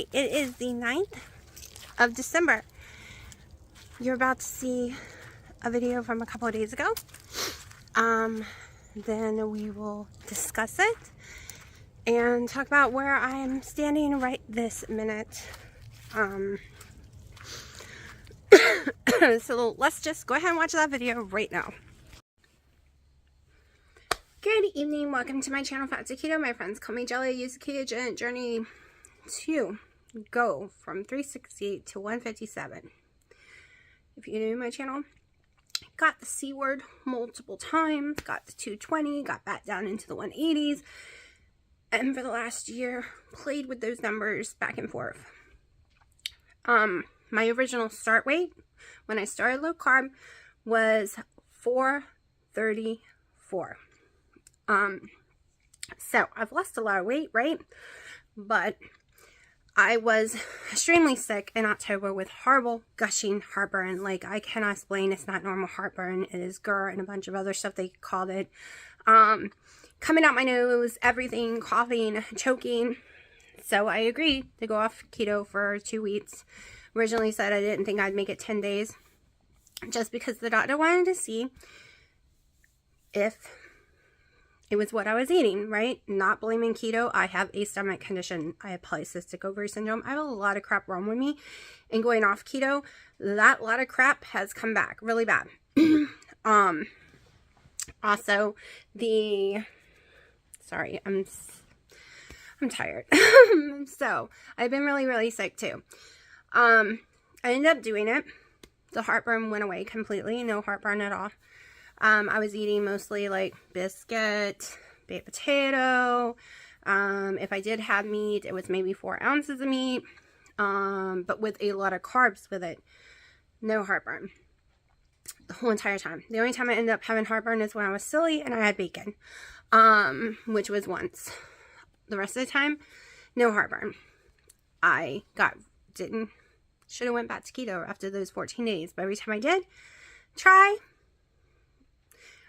right, it is the 9th of December. You're about to see a video from a couple of days ago. Then we will discuss it and talk about where I'm standing right this minute. So let's just go ahead and watch that video right now. Good evening, welcome to my channel, Fat to Keto. My friends call me Jelly. I use the ketogenic journey to go from 368 to 157. If you're new to my channel, got the C word multiple times, got the 220, got back down into the 180s, and for the last year, played with those numbers back and forth. My original start weight when I started low carb was 434. So I've lost a lot of weight, right? But I was extremely sick in October with horrible gushing heartburn. Like, I cannot explain. It's not normal heartburn. It is GERD and a bunch of other stuff they called it. Coming out my nose, everything, coughing, choking. So I agreed to go off keto for 2 weeks. Originally said I didn't think I'd make it 10 days. Just because the doctor wanted to see if it was what I was eating, right? Not blaming keto. I have a stomach condition. I have polycystic ovary syndrome. I have a lot of crap wrong with me. And going off keto, that lot of crap has come back really bad. Also, sorry, I'm tired. So, I've been really sick too. I ended up doing it. The heartburn went away completely. No heartburn at all. I was eating mostly like biscuit, baked potato. If I did have meat, it was maybe 4 ounces of meat, but with a lot of carbs with it. No heartburn the whole entire time. The only time I ended up having heartburn is when I was silly and I had bacon, which was once. The rest of the time, no heartburn. I should have went back to keto after those 14 days, but every time I did try,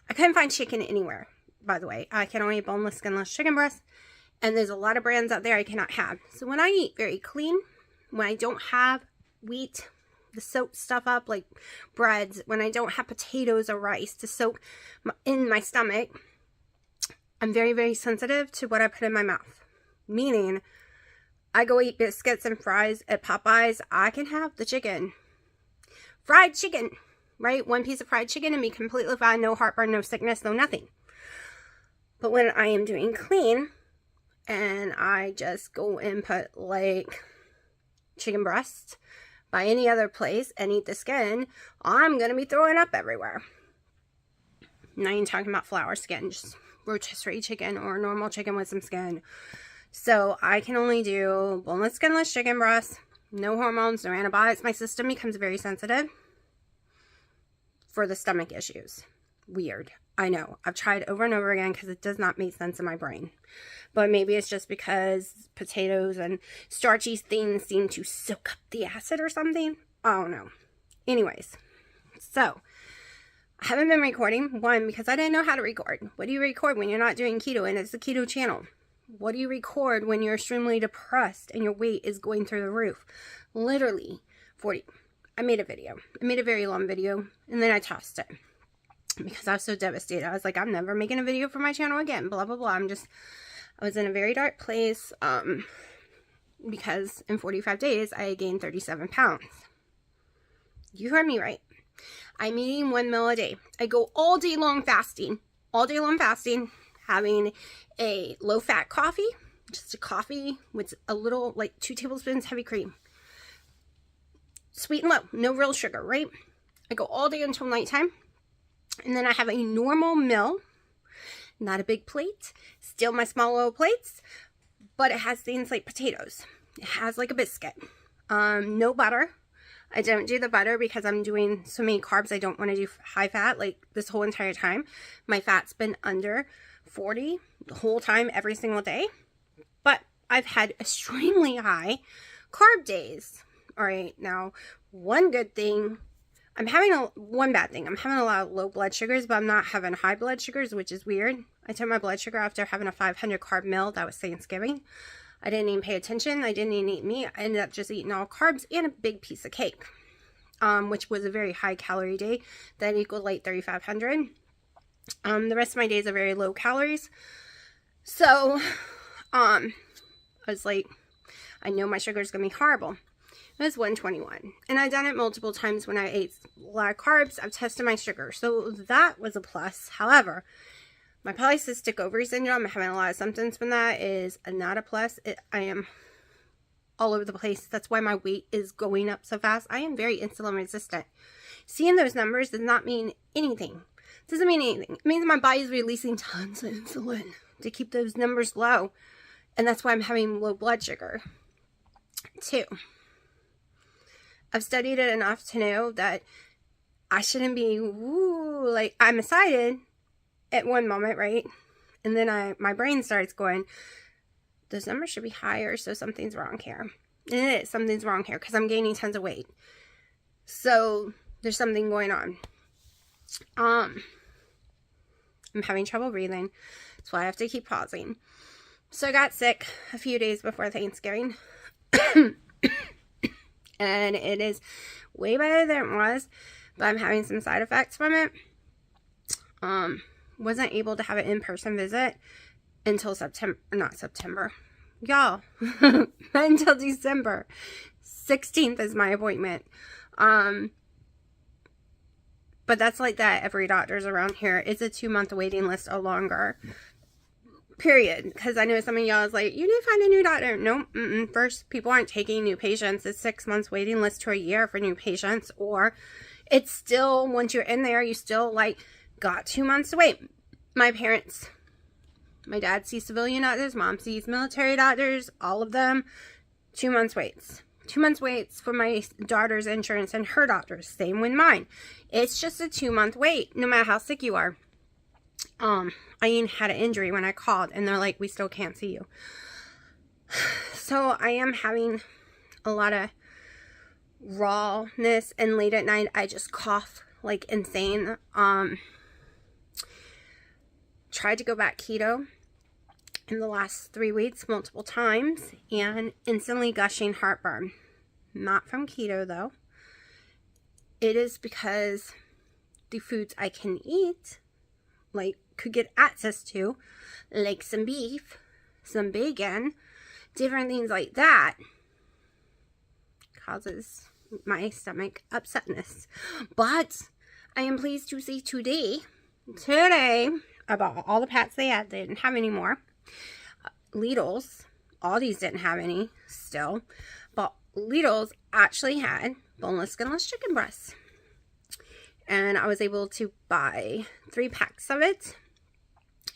I couldn't find chicken anywhere, by the way. I can only eat boneless, skinless chicken breast, and there's a lot of brands out there I cannot have. So when I eat very clean, when I don't have wheat to soak stuff up like breads, when I don't have potatoes or rice to soak in my stomach, I'm very sensitive to what I put in my mouth. Meaning, I go eat biscuits and fries at Popeyes, I can have the chicken. Fried chicken. Right? 1 piece of fried chicken and be completely fine. No heartburn, no sickness, no nothing. But when I am doing clean and I just go and put like chicken breast by any other place and eat the skin, I'm going to be throwing up everywhere. Not even talking about flour skin, just rotisserie chicken or normal chicken with some skin. So I can only do boneless, skinless chicken breast, no hormones, no antibiotics. My system becomes very sensitive for the stomach issues. Weird. I know. I've tried over and over again because it does not make sense in my brain. But maybe it's just because potatoes and starchy things seem to soak up the acid or something. I don't know. Anyways, so I haven't been recording. One, because I didn't know how to record. What do you record when you're not doing keto and it's a keto channel? What do you record when you're extremely depressed and your weight is going through the roof? Literally 40. I made a video. I made a very long video, and then I tossed it because I was so devastated. I was like, I'm never making a video for my channel again, blah, blah, blah. I was in a very dark place, because in 45 days, I gained 37 pounds. You heard me right. I'm eating 1 meal a day. I go all day long fasting, having a low-fat coffee, just a coffee with a little, like 2 tablespoons heavy cream. Sweet and low, no real sugar, right? I go all day until nighttime. And then I have a normal meal, not a big plate, still my small little plates, but it has things like potatoes. It has like a biscuit. No butter. I don't do the butter because I'm doing so many carbs. I don't want to do high fat like this whole entire time. My fat's been under 40 the whole time, every single day. But I've had extremely high carb days. All right, now, one good thing, one bad thing, I'm having a lot of low blood sugars, but I'm not having high blood sugars, which is weird. I took my blood sugar after having a 500 carb meal. That was Thanksgiving. I didn't even pay attention. I didn't even eat meat. I ended up just eating all carbs and a big piece of cake, which was a very high calorie day. That equaled like 3,500. The rest of my days are very low calories. So, I was like, I know my sugar is going to be horrible. It was 121. And I've done it multiple times when I ate a lot of carbs. I've tested my sugar. So that was a plus. However, my polycystic ovary syndrome, having a lot of symptoms from that, is not a plus. I am all over the place. That's why my weight is going up so fast. I am very insulin resistant. Seeing those numbers does not mean anything. It doesn't mean anything. It means my body is releasing tons of insulin to keep those numbers low. And that's why I'm having low blood sugar, too. I've studied it enough to know that I shouldn't be, like, I'm excited at one moment, right? And then my brain starts going, those numbers should be higher, so something's wrong here. And it is, something's wrong here, because I'm gaining tons of weight. So, there's something going on. I'm having trouble breathing. That's why I have to keep pausing. So, I got sick a few days before Thanksgiving. And it is way better than it was, but I'm having some side effects from it. Wasn't able to have an in-person visit until y'all, until December 16th is my appointment. But that's like that every doctor's around here. It's a 2-month waiting list or longer. Period. Because I know some of y'all is like, you need to find a new doctor. No, first, people aren't taking new patients. It's 6 months waiting list to a year for new patients. Or it's still, once you're in there, you still like got 2 months to wait. My parents, my dad sees civilian doctors, mom sees military doctors, all of them, 2 months waits. 2 months waits for my daughter's insurance and her doctor's. Same with mine. It's just a 2-month wait, no matter how sick you are. I even had an injury when I called, and they're like, we still can't see you. So I am having a lot of rawness, and late at night I just cough like insane. Tried to go back keto in the last 3 weeks multiple times, and instantly gushing heartburn. Not from keto though. It is because the foods I can eat, like could get access to, like some beef, some bacon, different things like that, causes my stomach upsetness. But I am pleased to see today, about all the packs they had, they didn't have any more. Lidl's, Aldi's didn't have any still, but Lidl's actually had boneless, skinless chicken breasts. And I was able to buy 3 packs of it.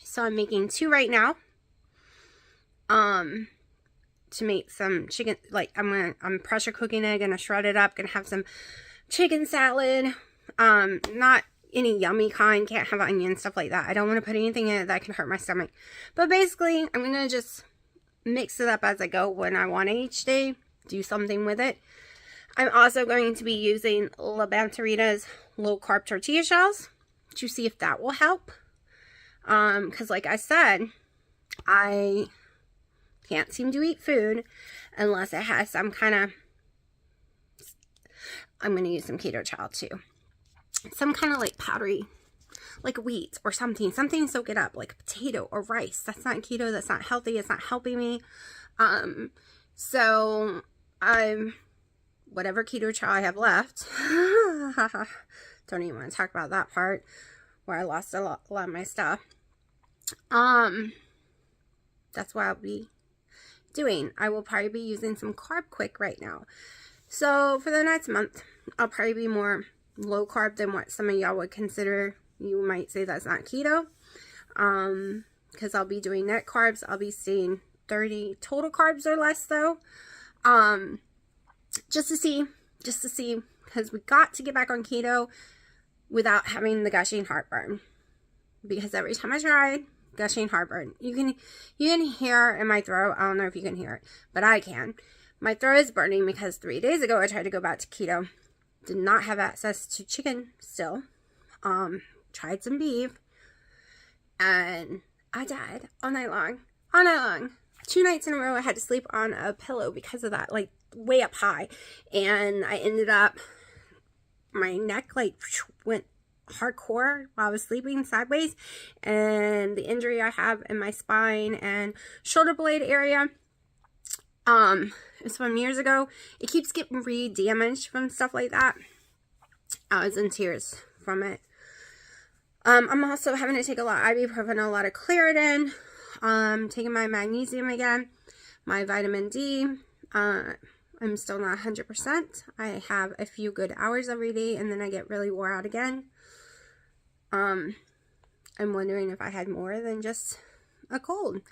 So I'm making 2 right now. To make some chicken, like I'm pressure cooking it, gonna shred it up, gonna have some chicken salad. Not any yummy kind, can't have onions, stuff like that. I don't want to put anything in it that can hurt my stomach. But basically, I'm gonna just mix it up as I go when I want it each day. Do something with it. I'm also going to be using La Bantarita's low carb tortilla shells to see if that will help. Because like I said, I can't seem to eat food unless it has some kind of, I'm going to use some keto chow too. Some kind of like powdery, like wheat or something to soak it up, like a potato or rice. That's not keto, that's not healthy, it's not helping me. So I'm, whatever keto chow I have left, don't even want to talk about that part where I lost a lot of my stuff. That's what I'll be doing. I will probably be using some Carb Quick right now. So for the next month, I'll probably be more low carb than what some of y'all would consider. You might say that's not keto. Because I'll be doing net carbs. I'll be seeing 30 total carbs or less though. Just to see, because we got to get back on keto without having the gushing heartburn. Because every time I tried, gushing heartburn. You can hear in my throat. I don't know if you can hear it, but I can. My throat is burning because 3 days ago I tried to go back to keto. Did not have access to chicken still. Tried some beef, and I died all night long. 2 nights in a row I had to sleep on a pillow because of that, like way up high. And I ended up, my neck like went hardcore while I was sleeping sideways. And the injury I have in my spine and shoulder blade area, it's from years ago. It keeps getting re-damaged from stuff like that. I was in tears from it. I'm also having to take a lot of ibuprofen, a lot of Claritin. Taking my magnesium again, my vitamin D. I'm still not 100%. I have a few good hours every day, and then I get really wore out again. I'm wondering if I had more than just a cold,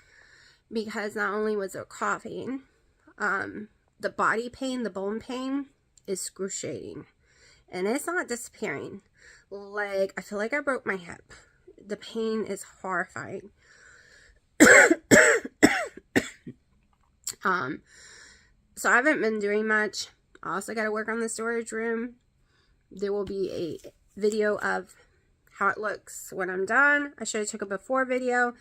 because not only was it coughing, the body pain, the bone pain is excruciating, and it's not disappearing. Like, I feel like I broke my hip. The pain is horrifying. So I haven't been doing much. I also got to work on the storage room. There will be a video of how it looks when I'm done. I should have took a before video.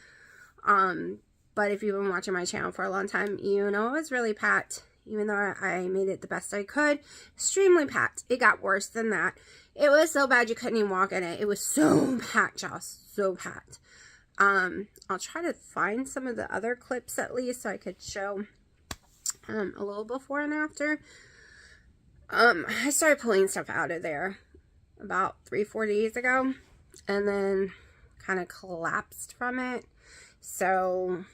But if you've been watching my channel for a long time, you know it was really packed. Even though I made it the best I could. Extremely packed. It got worse than that. It was so bad you couldn't even walk in it. It was so packed, y'all. So packed. I'll try to find some of the other clips at least so I could show a little before and after. I started pulling stuff out of there about 3-4 days ago, and then kind of collapsed from it. So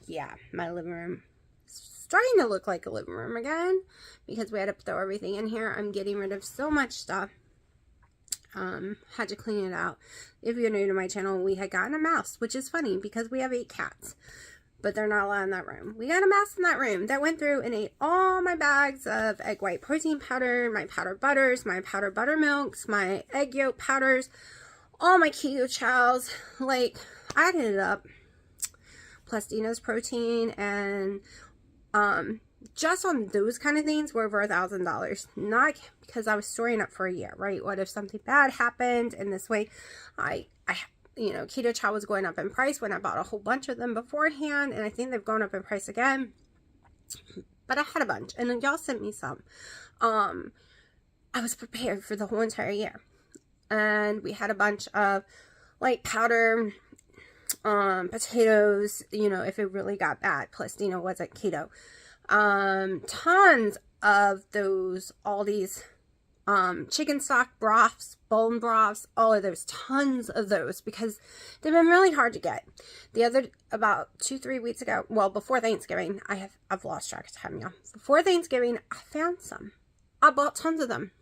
yeah, my living room is starting to look like a living room again because we had to throw everything in here. I'm getting rid of so much stuff. Had to clean it out. If you're new to my channel, we had gotten a mouse, which is funny because we have 8 cats, but they're not allowed in that room. We got a mouse in that room that went through and ate all my bags of egg white protein powder, my powdered butters, my powdered buttermilks, my egg yolk powders, all my keto chows. Like, I added it up. Plus Dina's protein, and just on those kind of things were over $1,000. Not because I was storing up for a year, right? What if something bad happened? And this way, you know, keto chow was going up in price when I bought a whole bunch of them beforehand, and I think they've gone up in price again. But I had a bunch, and then y'all sent me some. I was prepared for the whole entire year, and we had a bunch of like powder potatoes, you know, if it really got bad. Plus, you know, wasn't keto. Tons of those, all these chicken stock broths, bone broths, all of those, tons of those, because they've been really hard to get. About 2-3 weeks ago, well, before Thanksgiving, I've lost track of time, y'all. Before Thanksgiving, I found some. I bought tons of them,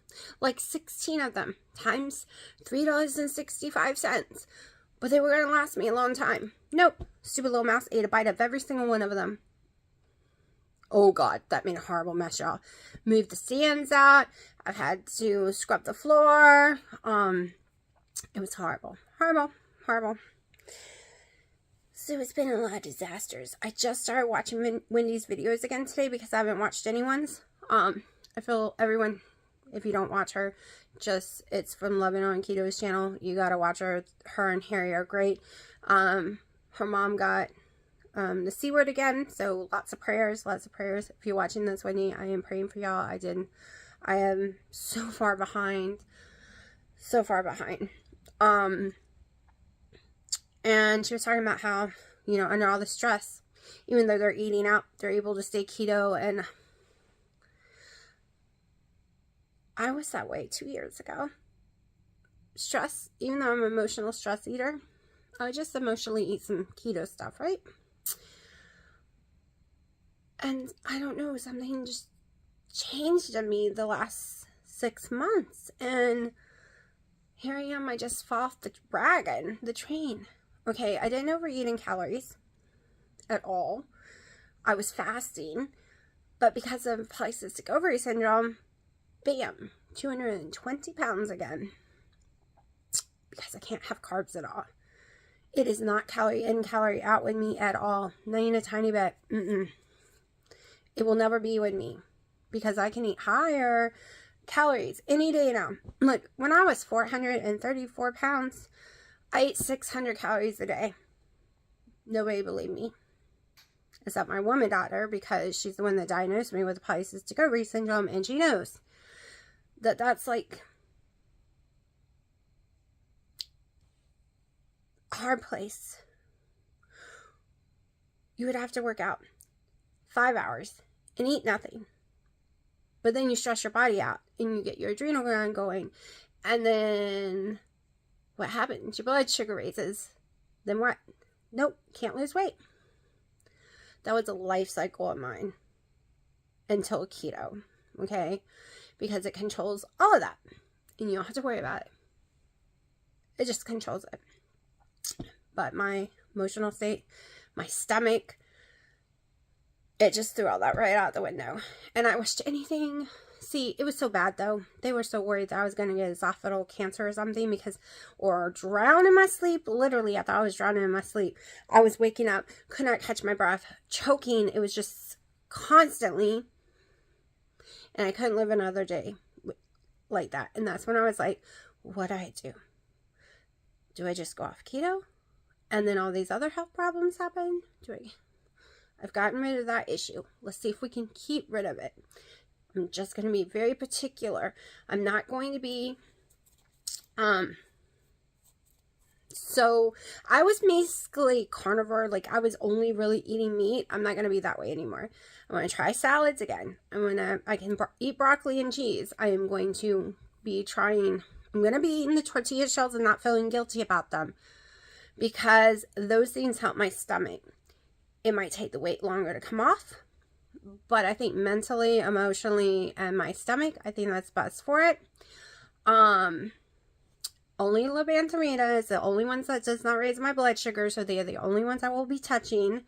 like 16 of them, times $3.65. But they were going to last me a long time. Nope. Stupid little mouse ate a bite of every single one of them. Oh, God. That made a horrible mess, y'all. Moved the stands out. I've had to scrub the floor. It was horrible. Horrible. Horrible. So it's been a lot of disasters. I just started watching Wendy's videos again today because I haven't watched anyone's. I feel everyone, if you don't watch her, it's from Loving on Keto's channel. You gotta watch her. Her and Harry are great. Her mom got the C word again, so lots of prayers. If you're watching this, Wendy, I am praying for y'all. I am so far behind. And she was talking about how, you know, under all the stress, even though they're eating out, they're able to stay keto. And I was that way 2 years ago. Stress, even though I'm an emotional stress eater, I just emotionally eat some keto stuff, right? And I don't know, something just changed in me the last 6 months. And here I am, I just fall off the wagon, the train. Okay, I didn't overeat in calories at all. I was fasting. But because of polycystic ovary syndrome, bam, 220 pounds again. Because I can't have carbs at all. It is not calorie in, calorie out with me at all. Not even a tiny bit. It will never be with me. Because I can eat higher calories any day now. Look, when I was 434 pounds, I ate 600 calories a day. Nobody believed me. except my woman doctor, because she's the one that diagnosed me with polycystic ovary syndrome, and she knows that that's like a hard place. You would have to work out 5 hours and eat nothing, but then you stress your body out and you get your adrenal gland going, and then what happens? Your blood sugar raises. Then what? Nope, can't lose weight. That was a life cycle of mine until keto, okay? Because it controls all of that, and you don't have to worry about it. It just controls it. But my emotional state, my stomach, it just threw all that right out the window. And I wished anything. See, it was so bad though. They were so worried that I was going to get esophageal cancer or something, or drown in my sleep. Literally, I thought I was drowning in my sleep. I was waking up, could not catch my breath, choking. It was just constantly. And I couldn't live another day like that. And that's when I was like, what do I do? Do I just go off keto? And then all these other health problems happen? I've gotten rid of that issue. Let's see if we can keep rid of it. I'm just going to be very particular. I'm not going to be, so I was basically carnivore. Like, I was only really eating meat. I'm not going to be that way anymore. I'm going to try salads again. I can eat broccoli and cheese. I am going to be I'm going to be eating the tortilla shells and not feeling guilty about them, because those things help my stomach. It might take the weight longer to come off, but I think mentally, emotionally, and my stomach, I think that's best for it. Only Lobantarina is the only ones that does not raise my blood sugar, so they are the only ones I will be touching.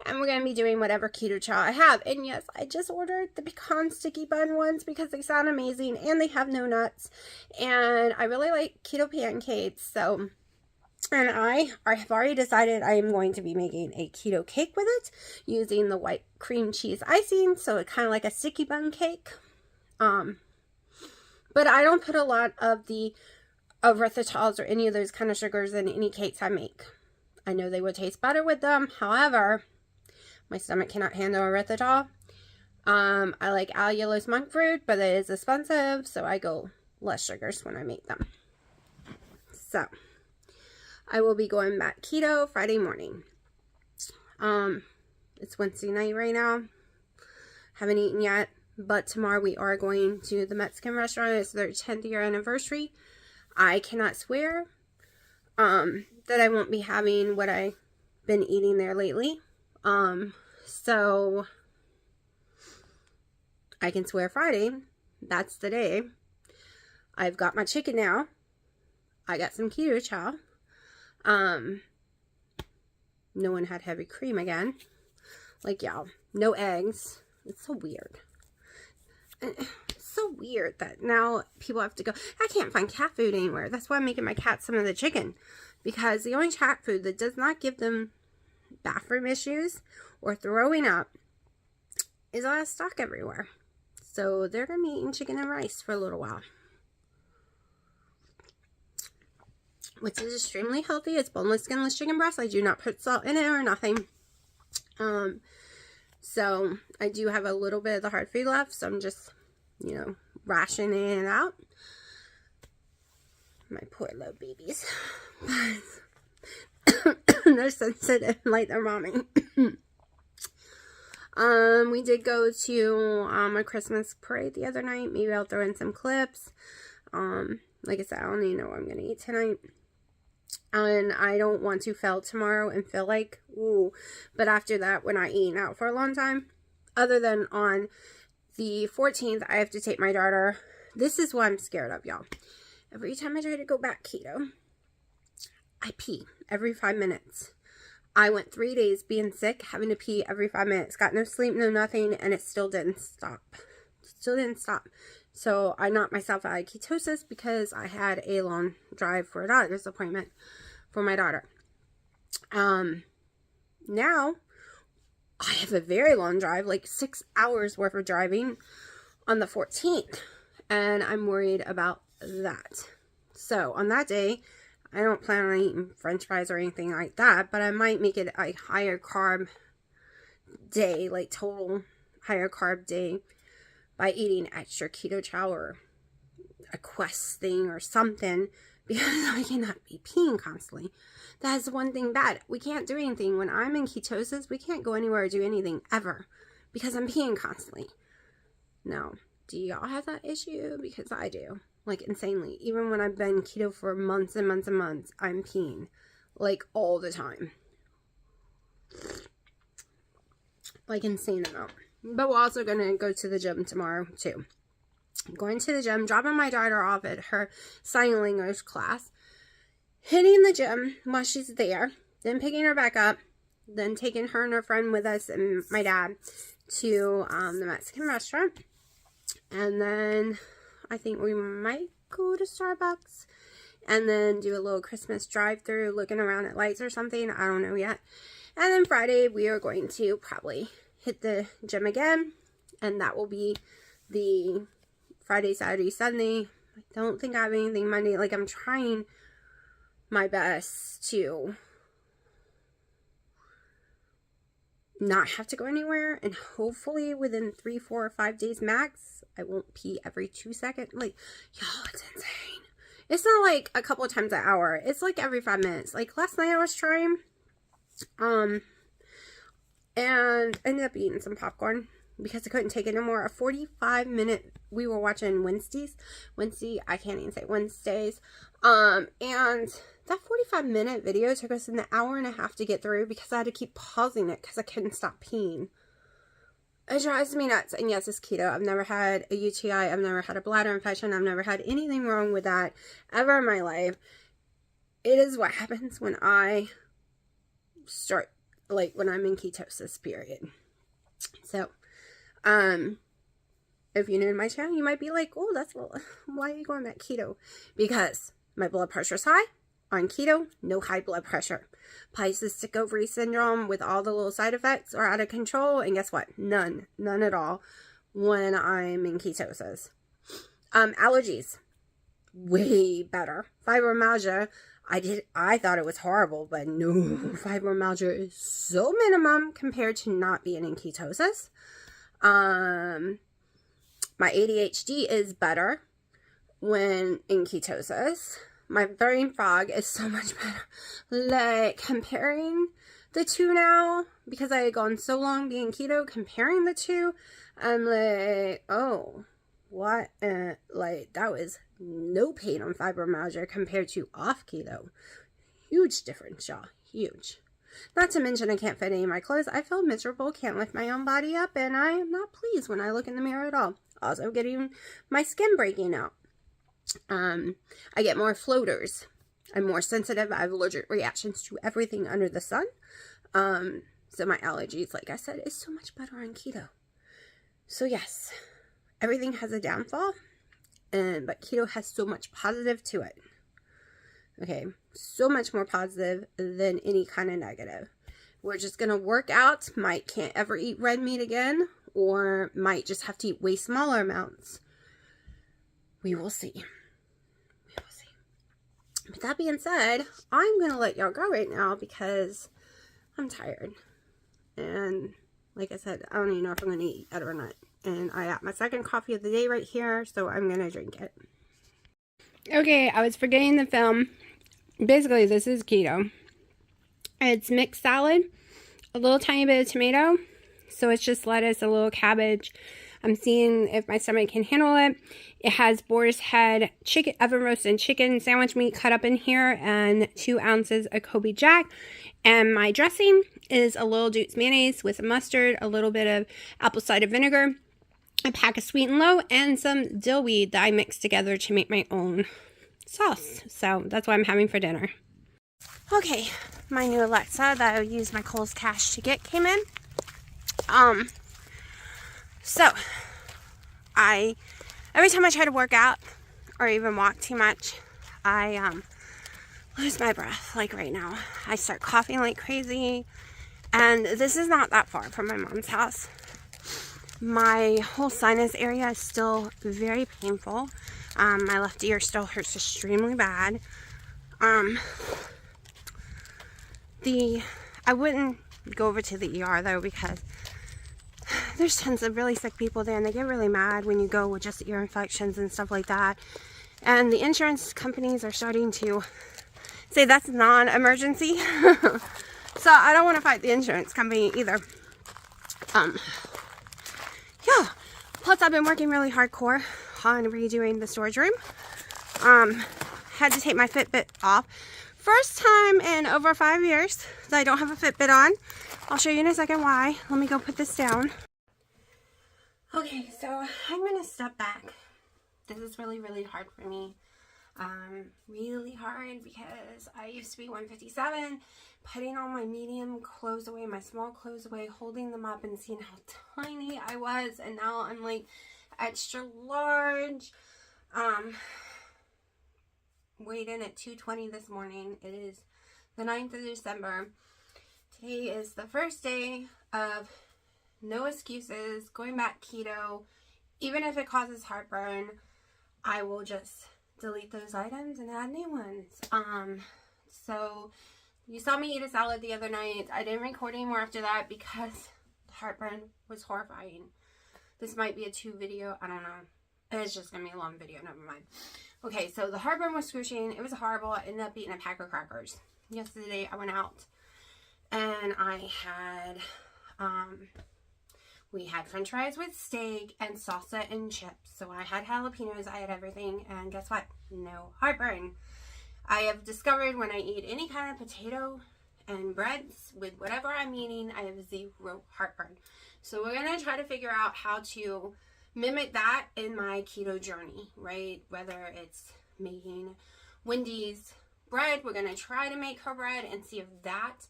And we're going to be doing whatever keto chow I have. And yes, I just ordered the pecan sticky bun ones because they sound amazing and they have no nuts. And I really like keto pancakes, so... And I have already decided I am going to be making a keto cake with it, using the white cream cheese icing, so it's kind of like a sticky bun cake. But I don't put a lot of the erythritol or any of those kind of sugars in any cakes I make. I know they would taste better with them. However, my stomach cannot handle erythritol. I like allulose monk fruit, but it is expensive, so I go less sugars when I make them. So I will be going back keto Friday morning. It's Wednesday night right now. Haven't eaten yet, but tomorrow we are going to the Mexican restaurant. It's their 10th year anniversary. I cannot swear that I won't be having what I've been eating there lately. So I can swear Friday. That's the day. I've got my chicken now. I got some keto chow. No one had heavy cream again. Like, y'all, no eggs. It's so weird. It's so weird that now people have to go, I can't find cat food anywhere. That's why I'm making my cat some of the chicken. Because the only cat food that does not give them bathroom issues or throwing up is out of stock everywhere. So they're going to be eating chicken and rice for a little while. Which is extremely healthy. It's boneless, skinless chicken breast. I do not put salt in it or nothing. So I do have a little bit of the hard food left, so I'm just, rationing it out. My poor little babies. They're sensitive like their mommy. We did go to a Christmas parade the other night. Maybe I'll throw in some clips. Like I said, I don't even know what I'm going to eat tonight. And I don't want to fail tomorrow and feel like, ooh. But after that, we're not eating out for a long time. Other than on the 14th, I have to take my daughter. This is what I'm scared of, y'all. Every time I try to go back keto, I pee every 5 minutes. I went 3 days being sick, having to pee every 5 minutes. Got no sleep, no nothing, and it still didn't stop. Still didn't stop. So I knocked myself out of ketosis because I had a long drive for a doctor's appointment for my daughter. Now I have a very long drive, like 6 hours worth of driving on the 14th, and I'm worried about that. So on that day, I don't plan on eating French fries or anything like that, but I might make it a higher carb day, like total higher carb day, by eating extra keto chow or a Quest thing or something, because I cannot be peeing constantly. That's one thing bad. We can't do anything. When I'm in ketosis, we can't go anywhere or do anything ever because I'm peeing constantly. Now, do y'all have that issue? Because I do. Like, insanely. Even when I've been keto for months and months and months, I'm peeing. Like, all the time. Like, insane amount. But we're also going to go to the gym tomorrow, too. I'm going to the gym, dropping my daughter off at her sign language class, hitting the gym while she's there, then picking her back up, then taking her and her friend with us and my dad to the Mexican restaurant. And then I think we might go to Starbucks and then do a little Christmas drive-through, looking around at lights or something. I don't know yet. And then Friday, we are going to probably hit the gym again, and that will be the Friday, Saturday, Sunday. I don't think I have anything Monday. Like, I'm trying my best to not have to go anywhere, and hopefully within 3, 4, or 5 days max, I won't pee every 2 seconds. Like, y'all, it's insane. It's not like a couple of times an hour. It's like every 5 minutes. Like, last night I was trying, and ended up eating some popcorn because I couldn't take it no more. A 45-minute, we were watching Wednesdays, I can't even say Wednesdays, and that 45-minute video took us an hour and a half to get through because I had to keep pausing it because I couldn't stop peeing. It drives me nuts. And yes, it's keto. I've never had a UTI. I've never had a bladder infection. I've never had anything wrong with that ever in my life. It is what happens when I start, like, when I'm in ketosis, period. So, if you're new to my channel, you might be like, oh, why are you going back keto? Because my blood pressure is high. On keto, no high blood pressure. Polycystic ovary syndrome with all the little side effects are out of control. And guess what? None at all when I'm in ketosis. Allergies, way better. Fibromyalgia, I thought it was horrible, but no, fibromyalgia is so minimum compared to not being in ketosis. My ADHD is better when in ketosis. My brain fog is so much better. Like, comparing the two now, because I had gone so long being keto, comparing the two, I'm like, oh, what? Like, that was no pain on fibromyalgia compared to off keto. Huge difference, y'all. Huge. Not to mention I can't fit any of my clothes. I feel miserable, can't lift my own body up, and I am not pleased when I look in the mirror at all. Also getting my skin breaking out. I get more floaters. I'm more sensitive. I have allergic reactions to everything under the sun. So my allergies, like I said, is so much better on keto. So yes, everything has a downfall, but keto has so much positive to it. Okay, so much more positive than any kind of negative. We're just going to work out. Can't ever eat red meat again, or might just have to eat way smaller amounts. We will see. But that being said, I'm going to let y'all go right now because I'm tired. And like I said, I don't even know if I'm going to eat it or not. And I got my second coffee of the day right here, so I'm going to drink it. Okay, I was forgetting the film. Basically, this is keto. It's mixed salad, a little tiny bit of tomato. So it's just lettuce, a little cabbage. I'm seeing if my stomach can handle it. It has boar's head chicken, oven roasted chicken sandwich meat cut up in here, and 2 ounces of Kobe Jack. And my dressing is a little Duke's mayonnaise with mustard, a little bit of apple cider vinegar, a pack of Sweet and Low, and some dill weed that I mixed together to make my own sauce. So that's what I'm having for dinner. Okay, my new Alexa that I used my Kohl's Cash to get came in. So, every time I try to work out or even walk too much, I lose my breath. Like right now, I start coughing like crazy, and this is not that far from my mom's house. My whole sinus area is still very painful. My left ear still hurts extremely bad. go over to the ER though, because there's tons of really sick people there, and they get really mad when you go with just ear infections and stuff like that. And the insurance companies are starting to say that's non-emergency. So I don't want to fight the insurance company either. Yeah. Plus I've been working really hardcore on redoing the storage room. Had to take my Fitbit off. First time in over 5 years that I don't have a Fitbit on. I'll show you in a second why. Let me go put this down. Okay, so I'm going to step back. This is really, really hard for me. Really hard because I used to be 157, putting all my medium clothes away, my small clothes away, holding them up and seeing how tiny I was, and now I'm like extra large. Weighed in at 220 this morning. It is the 9th of December. Today is the first day of no excuses, going back keto. Even if it causes heartburn, I will just delete those items and add new ones. So you saw me eat a salad the other night. I didn't record anymore after that because the heartburn was horrifying. This might be a 2 video, I don't know. It's just gonna be a long video, never mind. Okay, so the heartburn was excruciating. It was horrible. I ended up eating a pack of crackers. Yesterday I went out and I had we had french fries with steak and salsa and chips. So I had jalapenos, I had everything, and guess what? No heartburn. I have discovered when I eat any kind of potato and breads with whatever I'm eating, I have 0 heartburn. So we're going to try to figure out how to mimic that in my keto journey, right? Whether it's making Wendy's bread, we're going to try to make her bread and see if that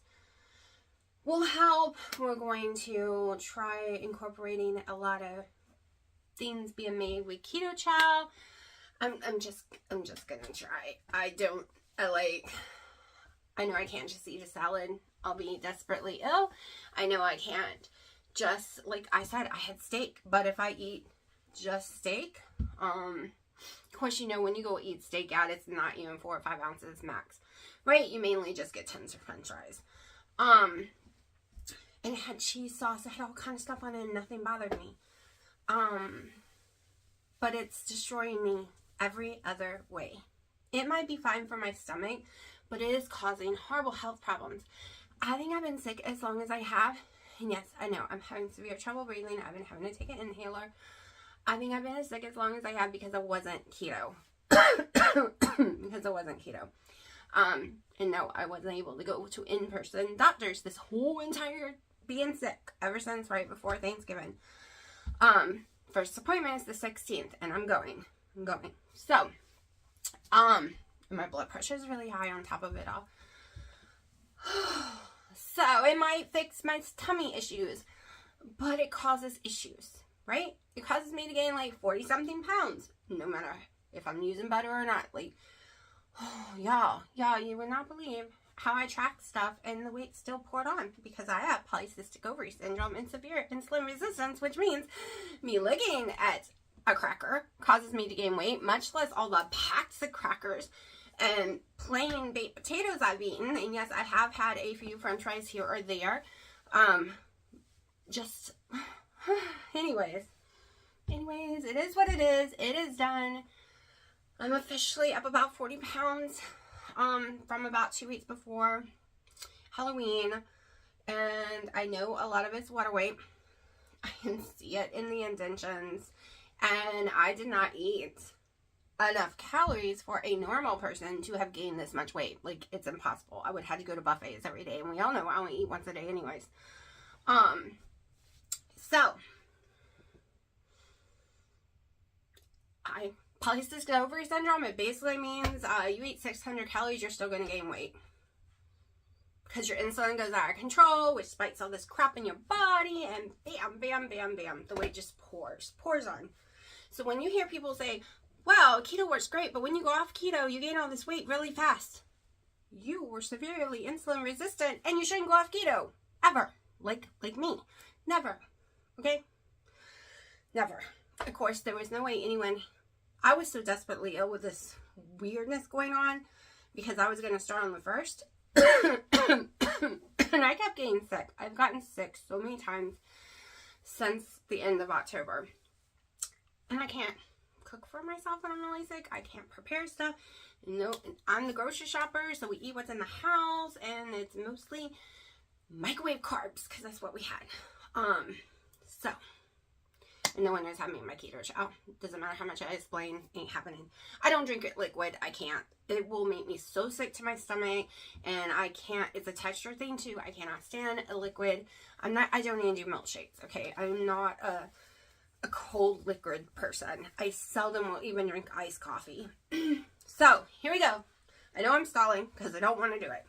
will help. We're going to try incorporating a lot of things being made with keto chow. I'm just gonna try. I know I can't just eat a salad. I'll be desperately ill. I know I can't just, like I said, I had steak, but if I eat just steak, of course, you know, when you go eat steak out, it's not even 4 or 5 ounces max, right? You mainly just get tons of french fries. And it had cheese sauce. It had all kind of stuff on it and nothing bothered me. But it's destroying me every other way. It might be fine for my stomach, but it is causing horrible health problems. I think I've been sick as long as I have. And yes, I know I'm having severe trouble breathing. I've been having to take an inhaler. I think I've been as sick as long as I have because I wasn't keto. Because I wasn't keto. And no, I wasn't able to go to in-person doctors this whole entire being sick ever since right before Thanksgiving. First appointment is the 16th, and I'm going. So, my blood pressure is really high on top of it all. So, it might fix my tummy issues, but it causes issues, right? It causes me to gain like 40-something pounds, no matter if I'm using butter or not. Like, oh, y'all, you would not believe how I track stuff and the weight still poured on because I have polycystic ovary syndrome and severe insulin resistance, which means me looking at a cracker causes me to gain weight, much less all the packs of crackers and plain baked potatoes I've eaten. And yes, I have had a few french fries here or there. Anyways, it is what it is. It is done. I'm officially up about 40 pounds. From about 2 weeks before Halloween, and I know a lot of it's water weight. I can see it in the indentions, and I did not eat enough calories for a normal person to have gained this much weight. Like, it's impossible. I would have to go to buffets every day, and we all know I only eat once a day anyways. So polycystic ovary syndrome, it basically means you eat 600 calories, you're still going to gain weight. Because your insulin goes out of control, which spikes all this crap in your body, and bam, the weight just pours on. So when you hear people say, well, keto works great, but when you go off keto, you gain all this weight really fast. You were severely insulin resistant, and you shouldn't go off keto. Ever. Like me. Never. Okay? Never. Of course, there was no way anyone... I was so desperately ill with this weirdness going on because I was going to start on the 1st. And I kept getting sick. I've gotten sick so many times since the end of October. And I can't cook for myself when I'm really sick. I can't prepare stuff. No, I'm the grocery shopper, so we eat what's in the house, and it's mostly microwave carbs, because that's what we had. So, and no one knows how to make my keto shake. Doesn't matter how much I explain, ain't happening. I don't drink it liquid. I can't. It will make me so sick to my stomach, and I can't. It's a texture thing too. I cannot stand a liquid. I don't even do milkshakes. Okay, I'm not a cold liquid person. I seldom will even drink iced coffee. So here we go. I know I'm stalling because I don't want to do it,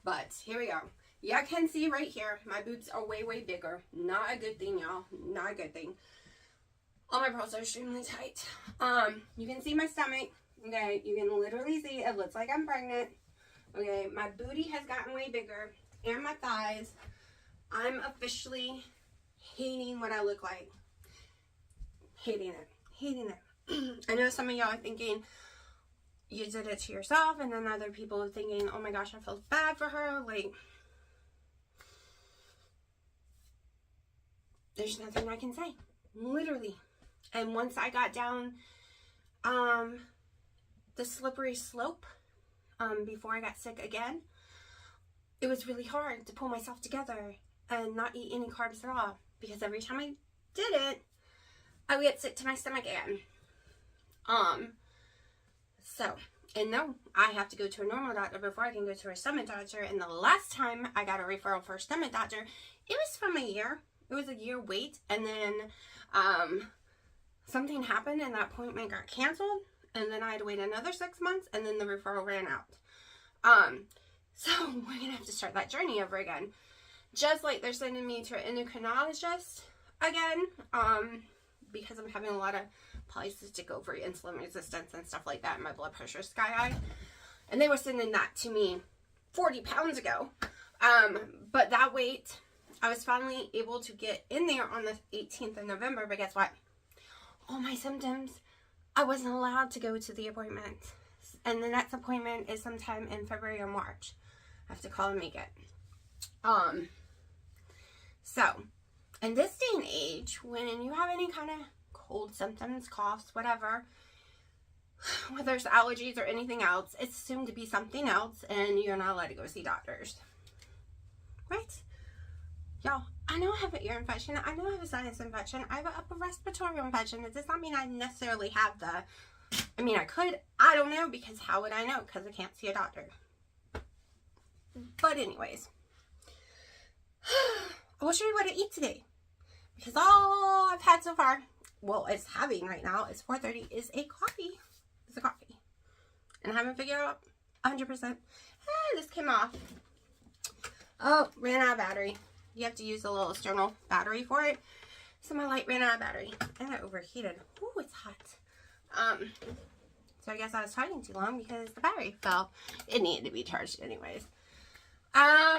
but here we go. Yeah, I can see right here, my boobs are way, way bigger. Not a good thing, y'all. Not a good thing. All my pearls are extremely tight. You can see my stomach. Okay, you can literally see it looks like I'm pregnant. Okay, my booty has gotten way bigger, and my thighs. I'm officially hating what I look like. Hating it. Hating it. I know some of y'all are thinking you did it to yourself, and then other people are thinking, oh my gosh, I feel bad for her. Like, there's nothing I can say. Literally. And once I got down the slippery slope, before I got sick again, it was really hard to pull myself together and not eat any carbs at all. Because every time I did it, I would get sick to my stomach again. And no, I have to go to a normal doctor before I can go to a stomach doctor. And the last time I got a referral for a stomach doctor, it was from a year. It was a year wait. And then something happened and that appointment got canceled. And then I had to wait another 6 months, and then the referral ran out. So we're going to have to start that journey over again. Just like they're sending me to an endocrinologist again, because I'm having a lot of polycystic ovary, insulin resistance, and stuff like that. And my blood pressure is sky high. And they were sending that to me 40 pounds ago. But that weight, I was finally able to get in there on the 18th of November. But guess what? All my symptoms, I wasn't allowed to go to the appointment. And the next appointment is sometime in February or March. I have to call and make it. So, in this day and age, when you have any kind of cold symptoms, coughs, whatever, whether it's allergies or anything else, it's assumed to be something else, and you're not allowed to go see doctors. Right? Y'all, I know I have an ear infection. I know I have a sinus infection. I have an upper respiratory infection. It does not mean I necessarily have I mean, I could. I don't know, because how would I know? Because I can't see a doctor. But anyways, I will show you what I eat today. Because all I've had so far, well, it's having right now, it's 4:30, is a coffee. It's a coffee. And I haven't figured out 100%. This came off. Oh, ran out of battery. You have to use a little external battery for it. So my light ran out of battery. And I overheated. Ooh, it's hot. So I guess I was talking too long because the battery fell. It needed to be charged anyways.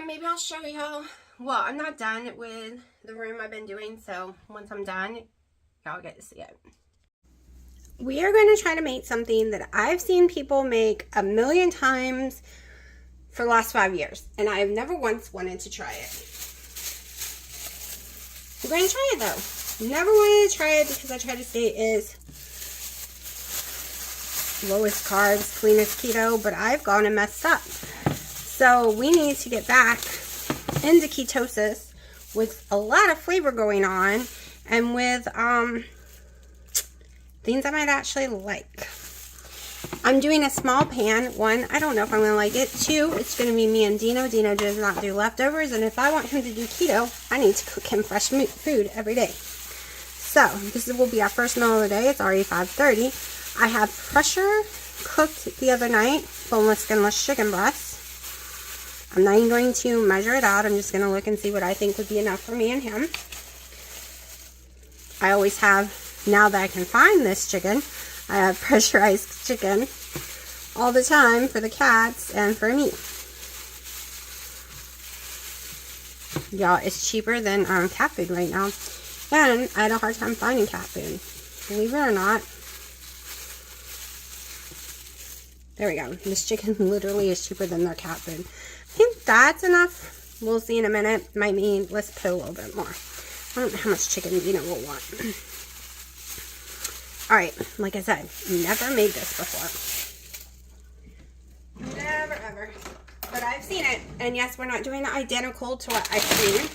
Maybe I'll show y'all. Well, I'm not done with the room I've been doing, so once I'm done, y'all get to see it. We are going to try to make something that I've seen people make a million times for the last 5 years, and I have never once wanted to try it. I'm going to try it though. Never wanted to try it because I try to stay as lowest carbs, cleanest keto, but I've gone and messed up. So we need to get back into ketosis with a lot of flavor going on, and with things I might actually like. I'm doing a small pan. 1, I don't know if I'm going to like it. 2, it's going to be me and Dino. Dino does not do leftovers, and if I want him to do keto, I need to cook him fresh food every day. So this will be our first meal of the day. It's already 5:30. I have pressure cooked the other night boneless, skinless chicken breasts. I'm not even going to measure it out. I'm just going to look and see what I think would be enough for me and him. I always have, now that I can find this chicken, I have pressurized chicken all the time for the cats and for me. Y'all, it's cheaper than cat food right now. And I had a hard time finding cat food. Believe it or not. There we go. This chicken literally is cheaper than their cat food. I think that's enough We'll see in a minute. Might mean let's put a little bit more. I don't know how much chicken Dino will want. Alright, like I said, never made this before. Never ever. But I've seen it. And yes, we're not doing it identical to what I've seen.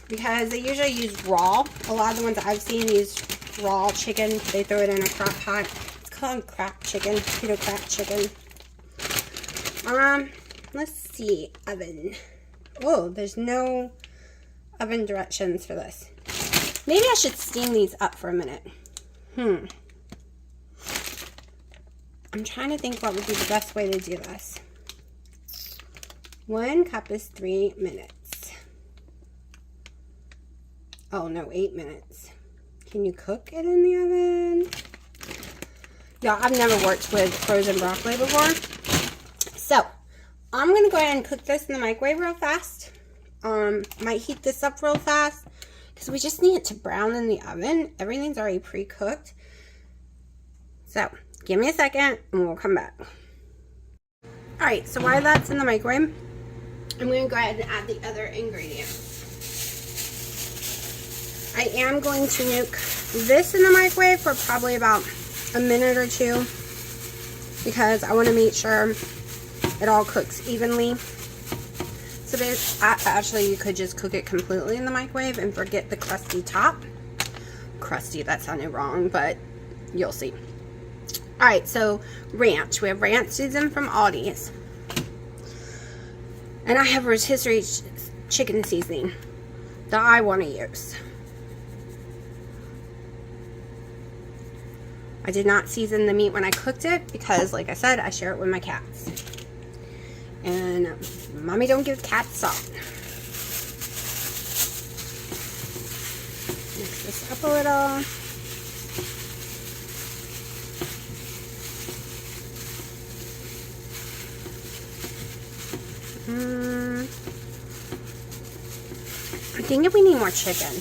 Because they usually use raw. A lot of the ones I've seen use raw chicken. They throw it in a crock pot. It's called crack chicken. Keto crack chicken. Let's see. Oven. Whoa, there's no oven directions for this. Maybe I should steam these up for a minute. I'm trying to think what would be the best way to do this. 1 cup is 3 minutes. Oh no, 8 minutes. Can you cook it in the oven? Y'all, I've never worked with frozen broccoli before. So, I'm going to go ahead and cook this in the microwave real fast. Might heat this up real fast because we just need it to brown in the oven. Everything's already pre-cooked. So, give me a second and we'll come back. Alright, so while that's in the microwave, I'm going to go ahead and add the other ingredients. I am going to nuke this in the microwave for probably about a minute or two because I want to make sure it all cooks evenly. So there's actually, you could just cook it completely in the microwave and forget the crusty top. Crusty, that sounded wrong, but you'll see. Alright, so ranch. We have ranch season from Aldi's. And I have rotisserie chicken seasoning that I want to use. I did not season the meat when I cooked it because, like I said, I share it with my cats. And mommy don't give cats salt. Mix this up a little. I'm thinking we need more chicken.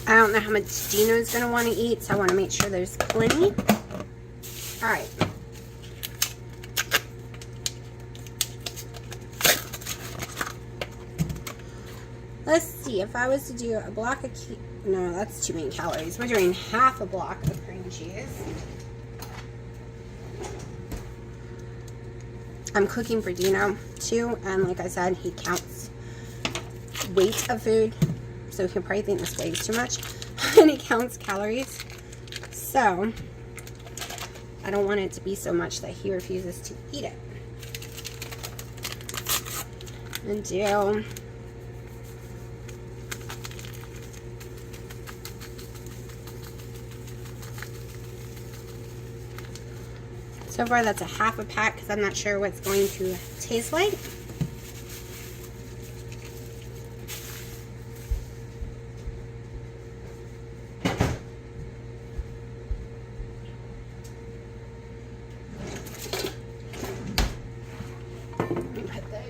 I don't know how much Dino's going to want to eat, so I want to make sure there's plenty. Alright. Let's see, if I was to do a block of no, that's too many calories. We're doing half a block of cream cheese. I'm cooking for Dino too, and like I said, he counts weight of food. So he'll probably think this weighs too much. And it counts calories. So, I don't want it to be so much that he refuses to eat it. And do... So far that's a half a pack because I'm not sure what it's going to taste like.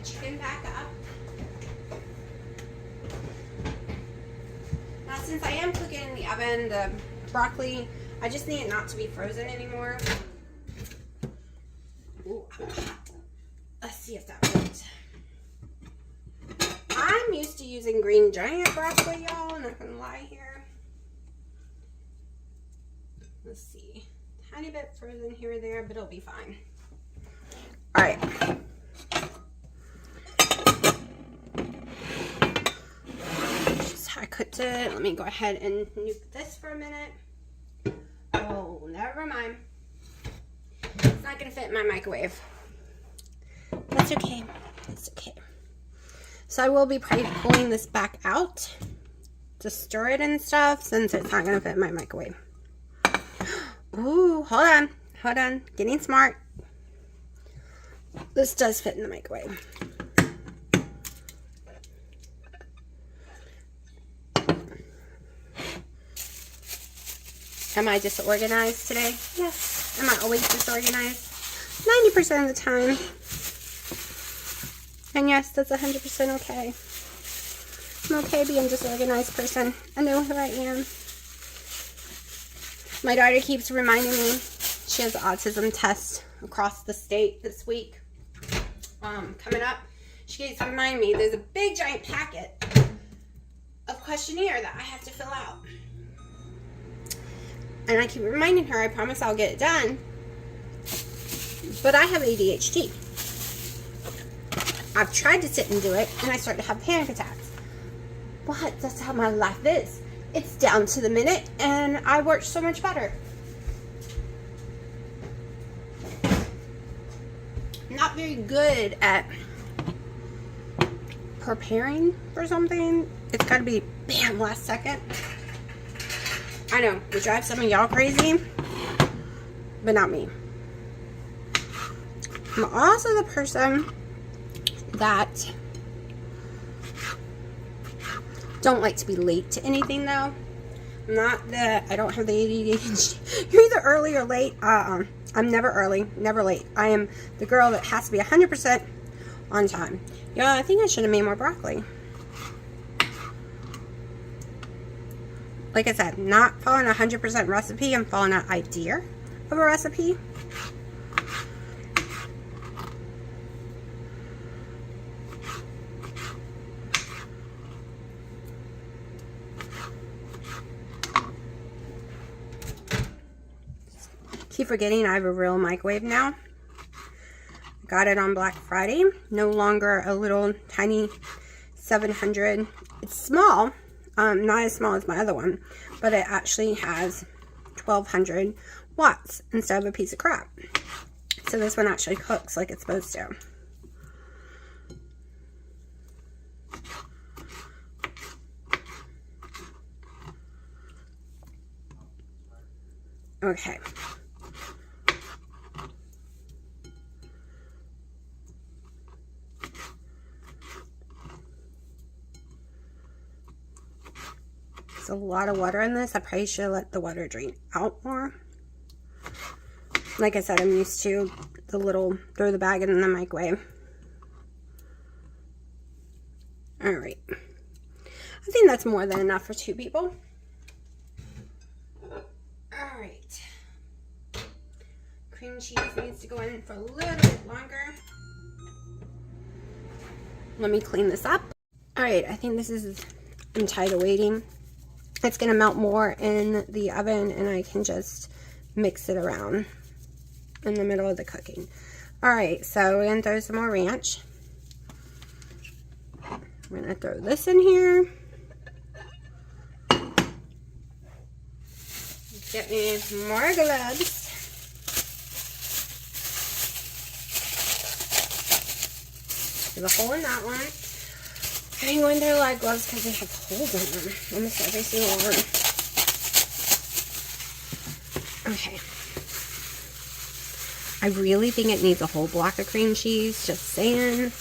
Chicken back up. Now since I am cooking in the oven, the broccoli, I just need it not to be frozen anymore. Ooh, let's see if that works. I'm used to using green giant broccoli, y'all, not gonna lie here. Let's see. Tiny bit frozen here or there, but it'll be fine. Alright. I cooked it. Let me go ahead and nuke this for a minute. Oh, never mind. It's not not going to fit in my microwave. That's okay. That's okay. So I will be pulling this back out to stir it and stuff, since it's not going to fit in my microwave. Ooh, hold on. Hold on. Getting smart. This does fit in the microwave. Am I disorganized today? Yes. Am I always disorganized? 90% of the time. And yes, that's 100% okay. I'm okay being a disorganized person. I know who I am. My daughter keeps reminding me she has an autism test across the state this week. Coming up. She keeps reminding me there's a big giant packet of questionnaire that I have to fill out. And I keep reminding her, I promise I'll get it done. But I have ADHD. I've tried to sit and do it, and I start to have panic attacks. But that's how my life is. It's down to the minute, and I work so much better. Not very good at preparing for something. It's got to be, bam, last second. I know, we drive some of y'all crazy, but not me. I'm also the person that don't like to be late to anything, though. I don't have the ADHD. You're either early or late. I'm never early, never late. I am the girl that has to be 100% on time. Yeah, I think I should have made more broccoli. Like I said, not following a 100% recipe. I'm following an idea of a recipe. Keep forgetting I have a real microwave now. Got it on Black Friday. No longer a little tiny 700. It's small. Not as small as my other one, but it actually has 1200 watts instead of a piece of crap. So this one actually cooks like it's supposed to. Okay. There's a lot of water in this. I probably should let the water drain out more. Like I said, I'm used to the little, throw the bag in the microwave. Alright. I think that's more than enough for 2 people. Alright. Cream cheese needs to go in for a little bit longer. Let me clean this up. Alright, I think this is, I'm tired of waiting. It's going to melt more in the oven, and I can just mix it around in the middle of the cooking. Alright, so we're going to throw some more ranch. We're going to throw this in here. Get me more gloves. There's a hole in that one. I didn't go in there like gloves because they have holes in them. Almost every single one. Okay. I really think it needs a whole block of cream cheese. Just saying.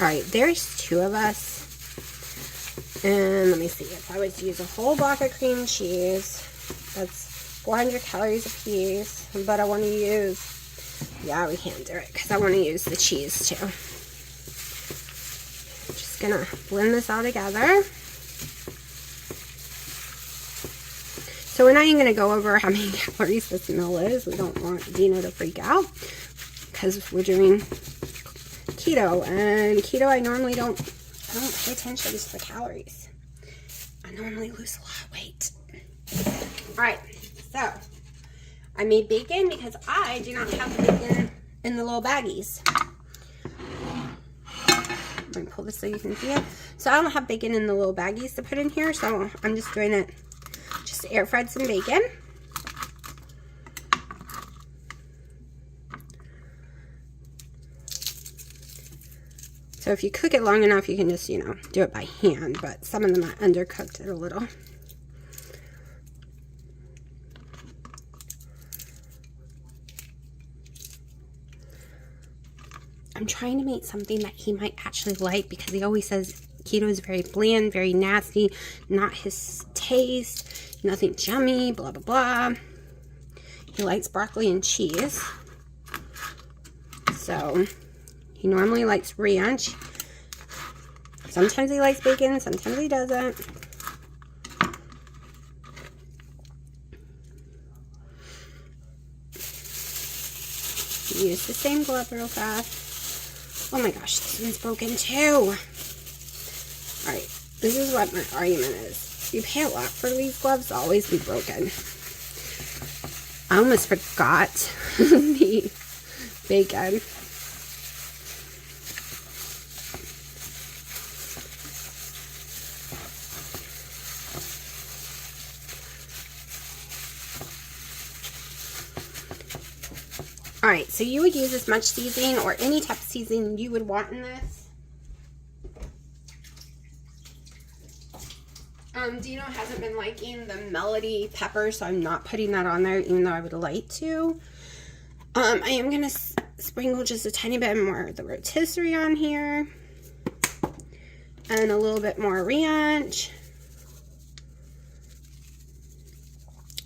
Alright, there's 2 of us. And let me see. If I was to use a whole block of cream cheese, that's 400 calories a piece. But I want to use... Yeah, we can't do it because I want to use the cheese too. Just gonna blend this all together. So we're not even gonna go over how many calories this meal is. We don't want Dino to freak out because we're doing keto, and keto I normally don't pay attention to the calories. I normally lose a lot of weight. Alright, so I made bacon because I do not have bacon in the little baggies. I'm going to pull this so you can see it. So I don't have bacon in the little baggies to put in here, so I'm just doing it just just air fried some bacon. So if you cook it long enough, you can just, you know, do it by hand, but some of them I undercooked it a little. I'm trying to make something that he might actually like, because he always says keto is very bland, very nasty, not his taste, nothing yummy, blah, blah, blah. He likes broccoli and cheese. So he normally likes ranch. Sometimes he likes bacon, sometimes he doesn't. Use the same glove real fast. Oh my gosh, this one's broken too. Alright, this is what my argument is. You pay a lot for these gloves, they'll always be broken. I almost forgot the bacon. Alright, so you would use as much seasoning or any type of seasoning you would want in this. Dino hasn't been liking the Melody pepper, so I'm not putting that on there, even though I would like to. I am going to sprinkle just a tiny bit more of the rotisserie on here. And a little bit more ranch.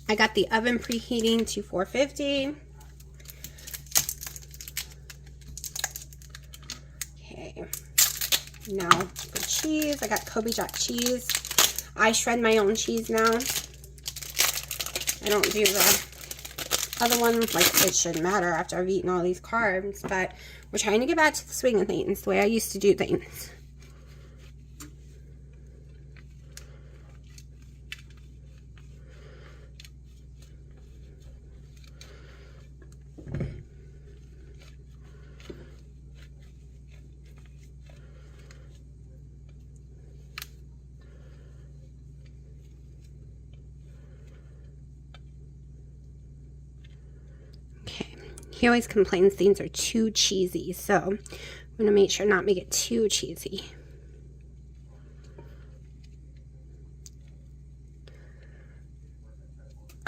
I got the oven preheating to 450. Okay. Now for cheese, I got Kobe Jack cheese. I shred my own cheese now. I don't do the other one, like it shouldn't matter after I've eaten all these carbs, but we're trying to get back to the swing of things, the way I used to do things. He always complains things are too cheesy, so I'm going to make sure not make it too cheesy.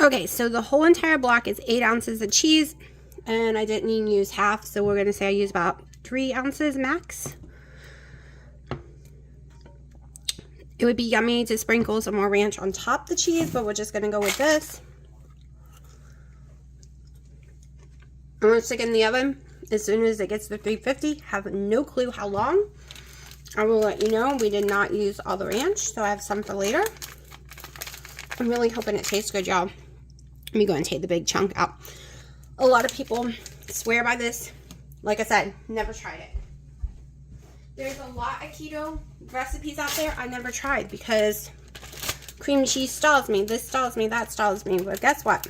Okay, so the whole entire block is 8 ounces of cheese, and I didn't even use half, so we're going to say I use about 3 ounces max. It would be yummy to sprinkle some more ranch on top of the cheese, but we're just going to go with this. I'm going to stick it in the oven as soon as it gets to 350. Have no clue how long. I will let you know. We did not use all the ranch, so I have some for later. I'm really hoping it tastes good, y'all. Let me go and take the big chunk out. A lot of people swear by this. Like I said, never tried it. There's a lot of keto recipes out there I never tried because cream cheese stalls me. This stalls me, that stalls me. But guess what?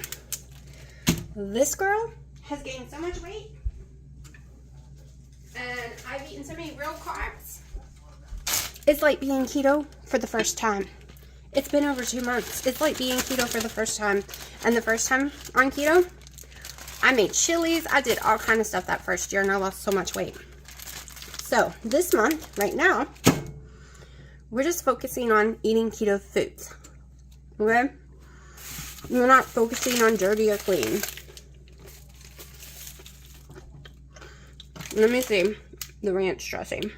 This girl has gained so much weight, and I've eaten so many real carbs. It's like being keto for the first time. It's been over 2 months. It's like being keto for the first time. And the first time on keto, I made chilies. I did all kind of stuff that first year, and I lost so much weight. So this month, right now, we're just focusing on eating keto foods. Okay? We're not focusing on dirty or clean. Let me see the ranch dressing.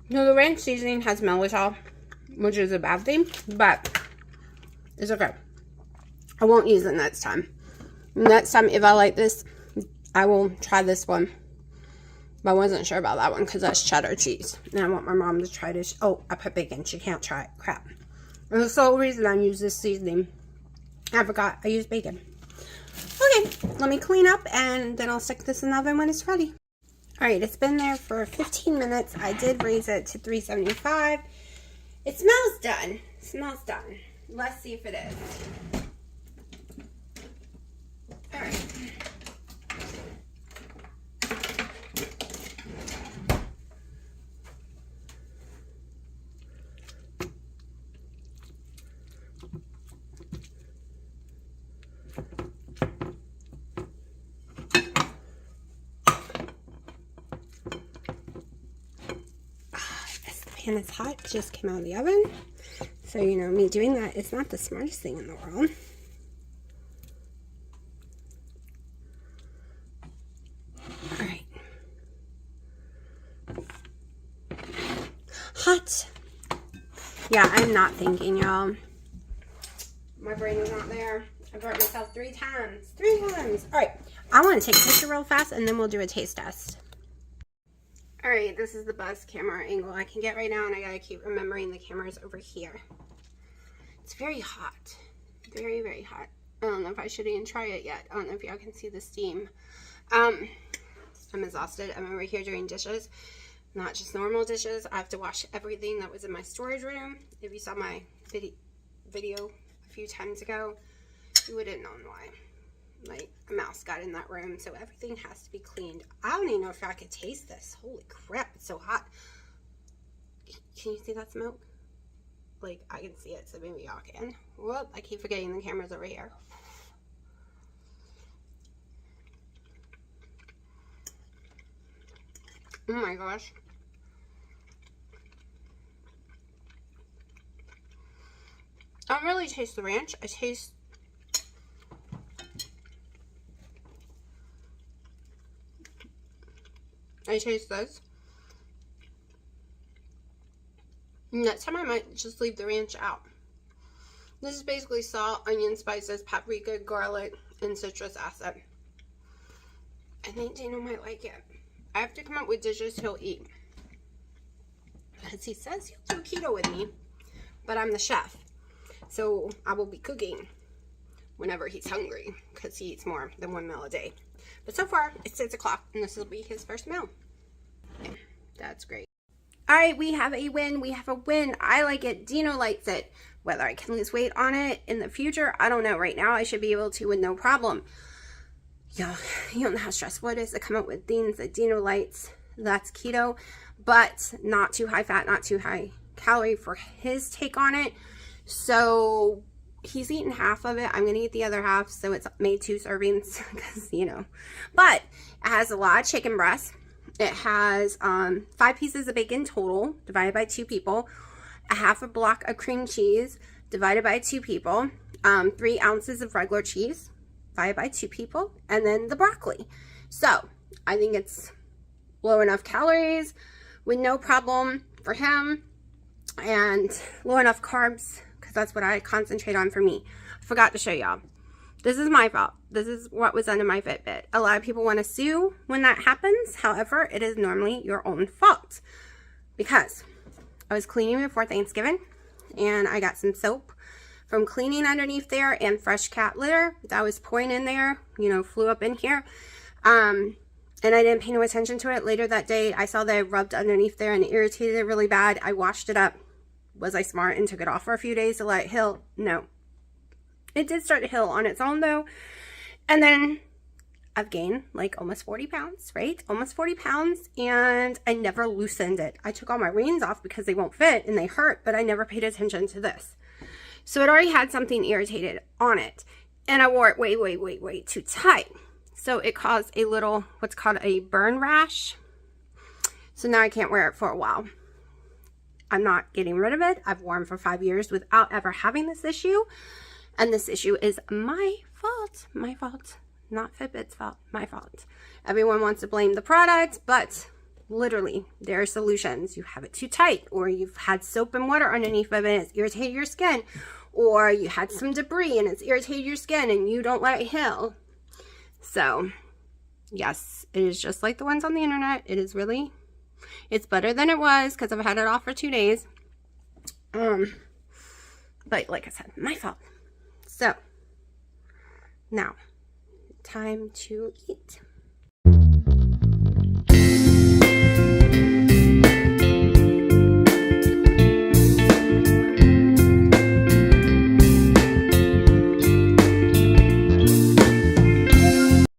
No, the ranch seasoning has maltitol, which is a bad thing, but it's okay. I won't use it next time. Next time, if I like this, I will try this one. But I wasn't sure about that one because that's cheddar cheese. And I want my mom to try this. Oh, I put bacon. She can't try it. Crap. And the sole reason I use this seasoning, I forgot I used bacon. Okay, let me clean up and then I'll stick this in the oven when it's ready. Alright, it's been there for 15 minutes. I did raise it to 375. It smells done. It smells done. Let's see if it is. Alright. pan is hot, just came out of the oven. So, you know, me doing that is not the smartest thing in the world. Alright. Hot. Yeah, I'm not thinking, y'all. My brain is not there. I burnt myself 3 times. 3 times. Alright. I want to take a picture real fast and then we'll do a taste test. Alright, this is the best camera angle I can get right now, and I gotta keep remembering the camera's over here. It's very hot. Very, very hot. I don't know if I should even try it yet. I don't know if y'all can see the steam. I'm exhausted. I'm over here doing dishes. Not just normal dishes. I have to wash everything that was in my storage room. If you saw my video a few times ago, you would have known why. Like, a mouse got in that room, so everything has to be cleaned. I don't even know if I could taste this. Holy crap, it's so hot. Can you see that smoke? Like, I can see it, so maybe y'all can. Whoop, I keep forgetting the camera's over here. Oh my gosh. I don't really taste the ranch. I taste this. Next time I might just leave the ranch out. This is basically salt, onion, spices, paprika, garlic, and citrus acid. I think Dino might like it. I have to come up with dishes he'll eat. Because he says he'll do keto with me, but I'm the chef. So I will be cooking whenever he's hungry, because he eats more than 1 meal a day. But so far, it's 6 o'clock, and this will be his first meal. Yeah, that's great. Alright, we have a win. We have a win. I like it. Dino likes it. Whether I can lose weight on it in the future, I don't know. Right now, I should be able to with no problem. Yo, you don't know how stressful it is to come up with things that Dino likes. That's keto, but not too high fat, not too high calorie for his take on it. So he's eaten half of it. I'm going to eat the other half, so it's made 2 servings, because, you know. But it has a lot of chicken breast. It has 5 pieces of bacon total, divided by 2 people. A half a block of cream cheese, divided by 2 people. 3 ounces of regular cheese, divided by 2 people. And then the broccoli. So, I think it's low enough calories, with no problem for him. And low enough carbs, because that's what I concentrate on for me. I forgot to show y'all. This is my fault. This is what was under my Fitbit. A lot of people want to sue when that happens. However, it is normally your own fault. Because I was cleaning before Thanksgiving, and I got some soap from cleaning underneath there, and fresh cat litter that was pouring in there, you know, flew up in here. And I didn't pay no attention to it. Later that day, I saw that I rubbed underneath there and it irritated it really bad. I washed it up. Was I smart and took it off for a few days to let it heal? No. It did start to heal on its own though. And then I've gained like almost 40 pounds, right? Almost 40 pounds, and I never loosened it. I took all my reins off because they won't fit and they hurt, but I never paid attention to this. So it already had something irritated on it, and I wore it way too tight. So it caused a little, what's called a burn rash. So now I can't wear it for a while. I'm not getting rid of it. I've worn for 5 years without ever having this issue. And this issue is my fault. My fault. Not Fitbit's fault. My fault. Everyone wants to blame the product, but literally, there are solutions. You have it too tight, or you've had soap and water underneath of it and it's irritated your skin, or you had some debris and it's irritated your skin and you don't let it heal. So, yes, it is just like the ones on the internet. It is really, it's better than it was because I've had it off for 2 days. But like I said, my fault. So, now, time to eat.